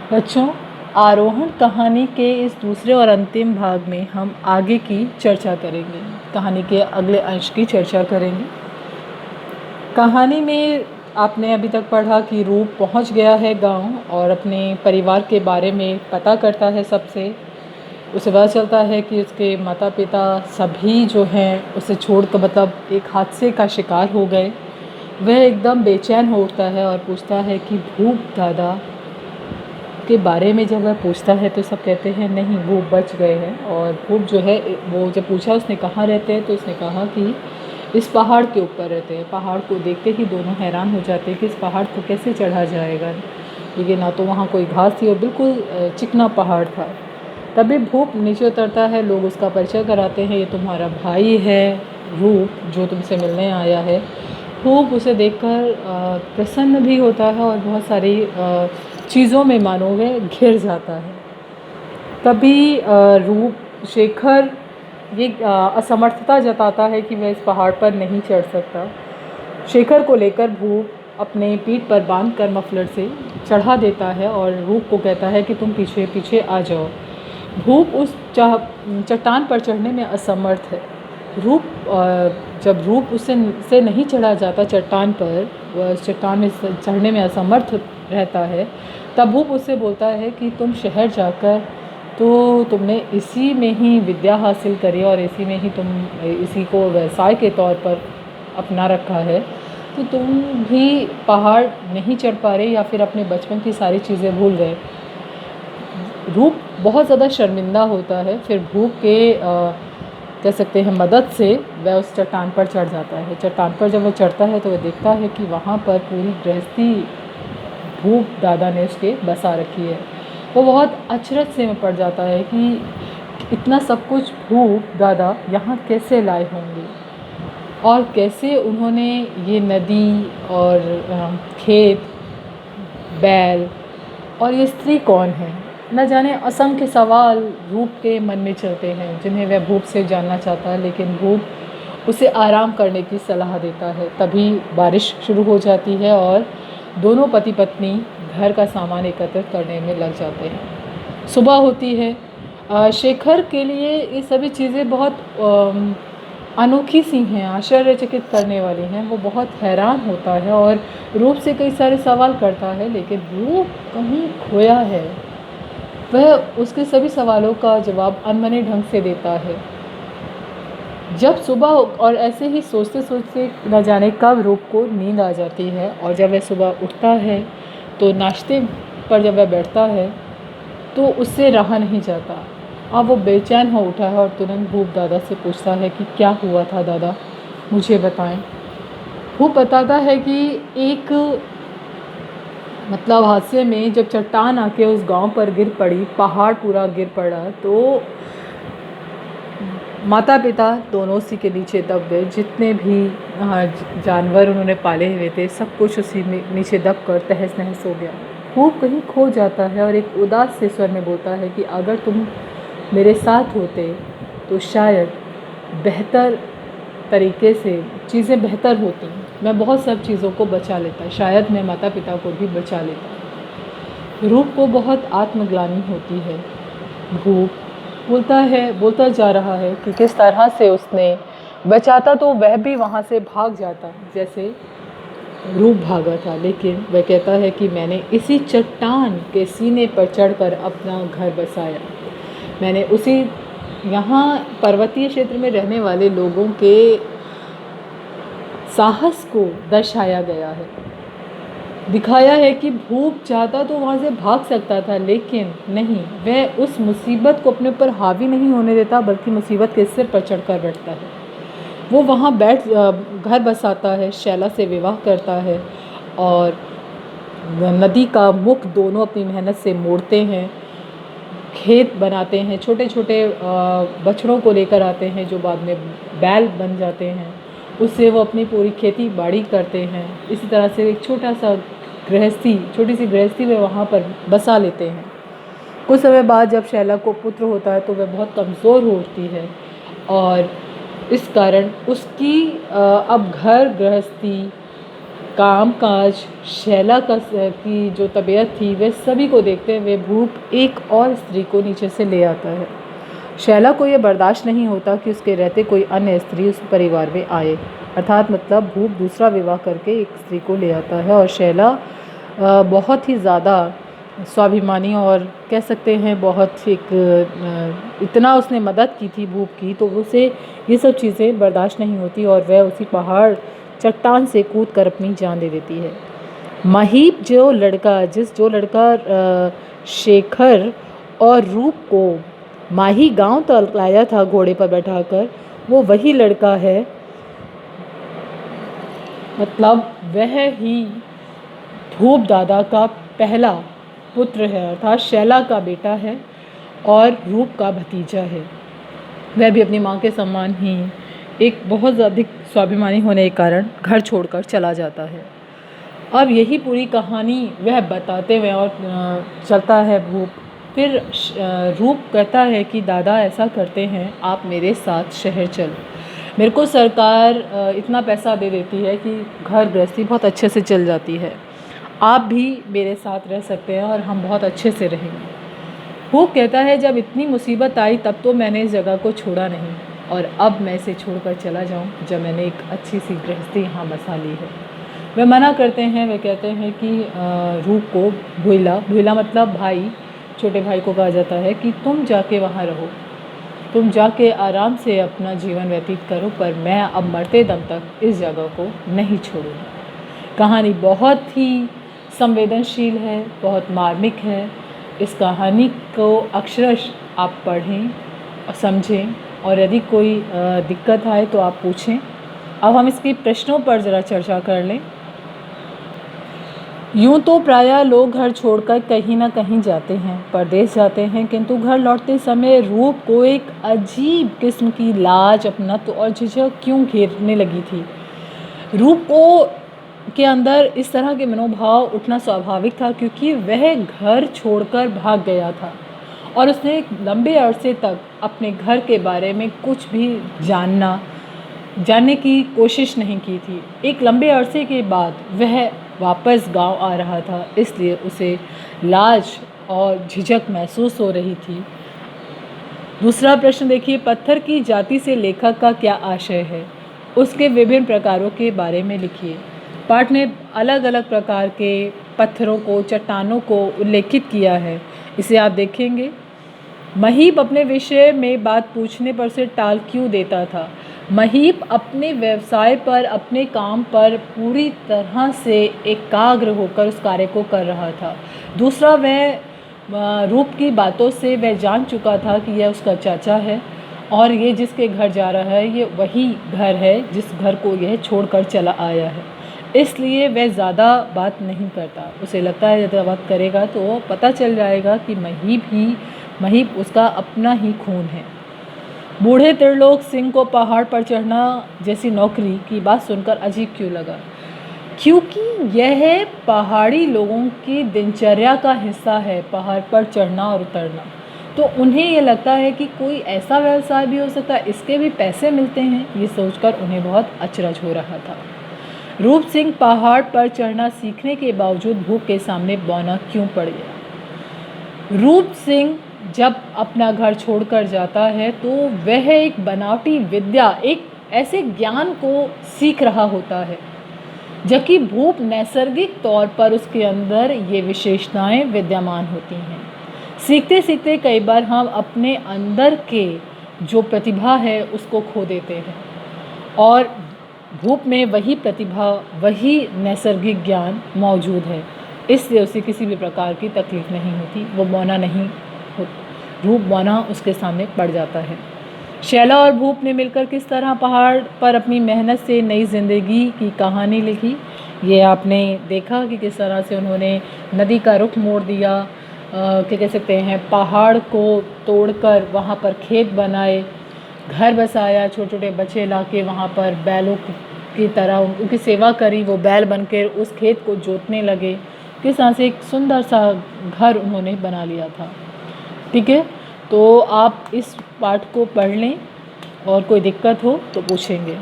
बच्चों, आरोहण कहानी के इस दूसरे और अंतिम भाग में हम आगे की चर्चा करेंगे। कहानी के अगले अंश की चर्चा करेंगे। कहानी में आपने अभी तक पढ़ा कि रूप पहुंच गया है गांव और अपने परिवार के बारे में पता करता है सबसे। उसे पता चलता है कि उसके माता पिता सभी जो हैं उसे छोड़ कर मतलब एक हादसे का शिकार हो गए। वह एकदम बेचैन हो उठता है और पूछता है कि भूप दादा के बारे में जब वह पूछता है तो सब कहते हैं नहीं, भूप बच गए हैं। और भूप जो है वो जब पूछा उसने कहाँ रहते हैं तो उसने कहा कि इस पहाड़ के ऊपर रहते हैं। पहाड़ को देखते ही दोनों हैरान हो जाते हैं कि इस पहाड़ को कैसे चढ़ा जाएगा, क्योंकि ना तो वहाँ कोई घास थी और बिल्कुल चिकना पहाड़ था। तभी भूप नीचे उतरता है, लोग उसका परिचय कराते हैं, ये तुम्हारा भाई है रूप जो तुमसे मिलने आया है। भूप उसे देखकर प्रसन्न भी होता है और बहुत सारी चीज़ों में मानो वह घिर जाता है। तभी रूप शेखर ये असमर्थता जताता है कि वह इस पहाड़ पर नहीं चढ़ सकता। शेखर को लेकर भूप अपने पीठ पर बांधकर मफलर से चढ़ा देता है और रूप को कहता है कि तुम पीछे पीछे आ जाओ। भूप उस चट्टान पर चढ़ने में असमर्थ है। जब रूप से नहीं चढ़ा जाता चट्टान पर, वह चट्टान में चढ़ने में असमर्थ रहता है, तब भूप उससे बोलता है कि तुम शहर जाकर तो तुमने इसी में ही विद्या हासिल करी और इसी को व्यवसाय के तौर पर अपना रखा है, तो तुम भी पहाड़ नहीं चढ़ पा रहे या फिर अपने बचपन की सारी चीज़ें भूल गए। रूप बहुत ज़्यादा शर्मिंदा होता है। फिर भूप के कह सकते हैं मदद से वह उस चट्टान पर चढ़ जाता है। चट्टान पर जब वह चढ़ता है तो वह देखता है कि वहाँ पर पूरी गृहस्थी भूप दादा ने उसके बसा रखी है। वो बहुत अचरज से में पड़ जाता है कि इतना सब कुछ भूप दादा यहाँ कैसे लाए होंगे और कैसे उन्होंने ये नदी और खेत, बैल और ये स्त्री कौन है। न जाने असंख्य सवाल रूप के मन में चलते हैं जिन्हें वह भूप से जानना चाहता है, लेकिन भूप उसे आराम करने की सलाह देता है। तभी बारिश शुरू हो जाती है और दोनों पति पत्नी घर का सामान एकत्रित करने में लग जाते हैं। सुबह होती है। शेखर के लिए ये सभी चीज़ें बहुत अनोखी सी हैं, आश्चर्यचकित करने वाली हैं। वो बहुत हैरान होता है और रूप से कई सारे सवाल करता है, लेकिन रूप कहीं खोया है। वह उसके सभी सवालों का जवाब अनमने ढंग से देता है। जब सुबह और ऐसे ही सोचते सोचते न जाने कब रूप को नींद आ जाती है और जब वह सुबह उठता है तो नाश्ते पर जब वह बैठता है तो उससे रहा नहीं जाता। अब वो बेचैन हो उठा है और तुरंत भूप दादा से पूछता है कि क्या हुआ था दादा, मुझे बताएं। भूप बताता है कि एक हादसे में जब चट्टान आके उस गांव पर गिर पड़ी, पहाड़ पूरा गिर पड़ा, तो माता पिता दोनों उसी के नीचे दब गए। जितने भी जानवर उन्होंने पाले हुए थे सब कुछ उसी में नीचे दब कर तहस नहस हो गया। भूप कहीं खो जाता है और एक उदास से स्वर में बोलता है कि अगर तुम मेरे साथ होते तो शायद बेहतर तरीके से चीज़ें बेहतर होती। मैं बहुत सब चीज़ों को बचा लेता, शायद मैं माता पिता को भी बचा लेता। रूप को बहुत आत्मग्लानि होती है। भूप बोलता जा रहा है कि किस तरह से उसने बचाता तो वह भी वहाँ से भाग जाता जैसे रूप भागा था, लेकिन वह कहता है कि मैंने इसी चट्टान के सीने पर चढ़कर अपना घर बसाया। मैंने उसी यहाँ पर्वतीय क्षेत्र में रहने वाले लोगों के साहस को दर्शाया गया है, दिखाया है कि भूप चाहता तो वहाँ से भाग सकता था, लेकिन नहीं, वह उस मुसीबत को अपने ऊपर हावी नहीं होने देता बल्कि मुसीबत के सिर पर चढ़कर बैठता है। वो वहाँ घर बसाता है, शैला से विवाह करता है और नदी का मुख दोनों अपनी मेहनत से मोड़ते हैं, खेत बनाते हैं, छोटे छोटे बछड़ों को लेकर आते हैं जो बाद में बैल बन जाते हैं। उससे वो अपनी पूरी खेती बाड़ी करते हैं। इसी तरह से एक छोटी सी गृहस्थी वे वहाँ पर बसा लेते हैं। कुछ समय बाद जब शैला को पुत्र होता है तो वह बहुत कमज़ोर हो उठती है और इस कारण उसकी अब घर गृहस्थी काम काज, शैला की जो तबीयत थी, वह सभी को देखते हुए भूप एक और स्त्री को नीचे से ले आता है। शैला को यह बर्दाश्त नहीं होता कि उसके रहते कोई अन्य स्त्री उस परिवार में आए, अर्थात मतलब भूप दूसरा विवाह करके एक स्त्री को ले आता है। और शैला बहुत ही ज़्यादा स्वाभिमानी और कह सकते हैं बहुत इतना उसने मदद की थी भूप की, तो उसे ये सब चीज़ें बर्दाश्त नहीं होती और वह उसी पहाड़ चट्टान से कूद कर अपनी जान दे देती है। महीप जो लड़का शेखर और रूप को माही गांव तक लाया था घोड़े पर बैठाकर, वो वही लड़का है, मतलब वह ही भूप दादा का पहला पुत्र है, अर्थात शैला का बेटा है और रूप का भतीजा है। वह भी अपनी माँ के समान ही एक बहुत अधिक स्वाभिमानी होने के कारण घर छोड़कर चला जाता है। अब यही पूरी कहानी वह बताते हुए और चलता है भूप। फिर रूप कहता है कि दादा ऐसा करते हैं, आप मेरे साथ शहर चल, मेरे को सरकार इतना पैसा दे देती है कि घर गृहस्थी बहुत अच्छे से चल जाती है, आप भी मेरे साथ रह सकते हैं और हम बहुत अच्छे से रहेंगे। भूप कहता है जब इतनी मुसीबत आई तब तो मैंने इस जगह को छोड़ा नहीं, और अब मैं इसे छोड़कर चला जाऊं जब मैंने एक अच्छी सी गृहस्थी यहाँ बसा ली है। वे मना करते हैं, वे कहते हैं कि रूप को भूला मतलब भाई, छोटे भाई को कहा जाता है कि तुम जाके वहाँ रहो, तुम जाके आराम से अपना जीवन व्यतीत करो, पर मैं अब मरते दम तक इस जगह को नहीं छोड़ूंगा। कहानी बहुत ही संवेदनशील है, बहुत मार्मिक है। इस कहानी को अक्षरश आप पढ़ें और समझें, और यदि कोई दिक्कत आए तो आप पूछें। अब हम इसके प्रश्नों पर ज़रा चर्चा कर लें। यूँ तो प्रायः लोग घर छोड़कर कहीं ना कहीं जाते हैं, परदेश जाते हैं, किंतु घर लौटते समय रूप को एक अजीब किस्म की लाज, अपनत्व और झिझक क्यों घेरने लगी थी। रूप को के अंदर इस तरह के मनोभाव उठना स्वाभाविक था क्योंकि वह घर छोड़कर भाग गया था और उसने एक लंबे अरसे तक अपने घर के बारे में कुछ भी जानने की कोशिश नहीं की थी। एक लंबे अरसे के बाद वह वापस गांव आ रहा था, इसलिए उसे लाज और झिझक महसूस हो रही थी। दूसरा प्रश्न देखिए, पत्थर की जाति से लेखक का क्या आशय है, उसके विभिन्न प्रकारों के बारे में लिखिए। पाठ ने अलग अलग प्रकार के पत्थरों को, चट्टानों को उल्लेखित किया है, इसे आप देखेंगे। महीप अपने विषय में बात पूछने पर से टाल क्यों देता था। महीप अपने व्यवसाय पर, अपने काम पर पूरी तरह से एकाग्र होकर उस कार्य को कर रहा था। दूसरा, वह रूप की बातों से वह जान चुका था कि यह उसका चाचा है और ये जिसके घर जा रहा है ये वही घर है जिस घर को यह छोड़कर चला आया है, इसलिए वह ज़्यादा बात नहीं करता। उसे लगता है ज़्यादा बात करेगा तो पता चल जाएगा कि महीप उसका अपना ही खून है। बूढ़े त्रिलोक सिंह को पहाड़ पर चढ़ना जैसी नौकरी की बात सुनकर अजीब क्यों लगा, क्योंकि यह पहाड़ी लोगों की दिनचर्या का हिस्सा है, पहाड़ पर चढ़ना और उतरना। तो उन्हें ये लगता है कि कोई ऐसा व्यवसाय भी हो सकता है, इसके भी पैसे मिलते हैं, ये सोचकर उन्हें बहुत अचरज हो रहा था। रूप सिंह पहाड़ पर चढ़ना सीखने के बावजूद भूप के सामने बौना क्यों पड़ गया। रूप सिंह जब अपना घर छोड़कर जाता है तो वह एक बनावटी विद्या, एक ऐसे ज्ञान को सीख रहा होता है, जबकि भूप नैसर्गिक तौर पर उसके अंदर ये विशेषताएं विद्यमान होती हैं। सीखते सीखते कई बार हम अपने अंदर के जो प्रतिभा है उसको खो देते हैं, और भूप में वही प्रतिभा, वही नैसर्गिक ज्ञान मौजूद है, इसलिए उसे किसी भी प्रकार की तकलीफ़ नहीं होती, वो बौना नहीं होता। रूप बौना उसके सामने पड़ जाता है। शैला और भूप ने मिलकर किस तरह पहाड़ पर अपनी मेहनत से नई ज़िंदगी की कहानी लिखी, ये आपने देखा कि किस तरह से उन्होंने नदी का रुख मोड़ दिया, क्या कह सकते हैं, पहाड़ को तोड़कर वहाँ पर खेत बनाए, घर बसाया, छोटे छोटे बच्चे लाके वहाँ पर बैलों की तरह उनकी सेवा करी, वो बैल बनकर उस खेत को जोतने लगे। किस तरह से एक सुंदर सा घर उन्होंने बना लिया था। ठीक है, तो आप इस पाठ को पढ़ लें और कोई दिक्कत हो तो पूछेंगे।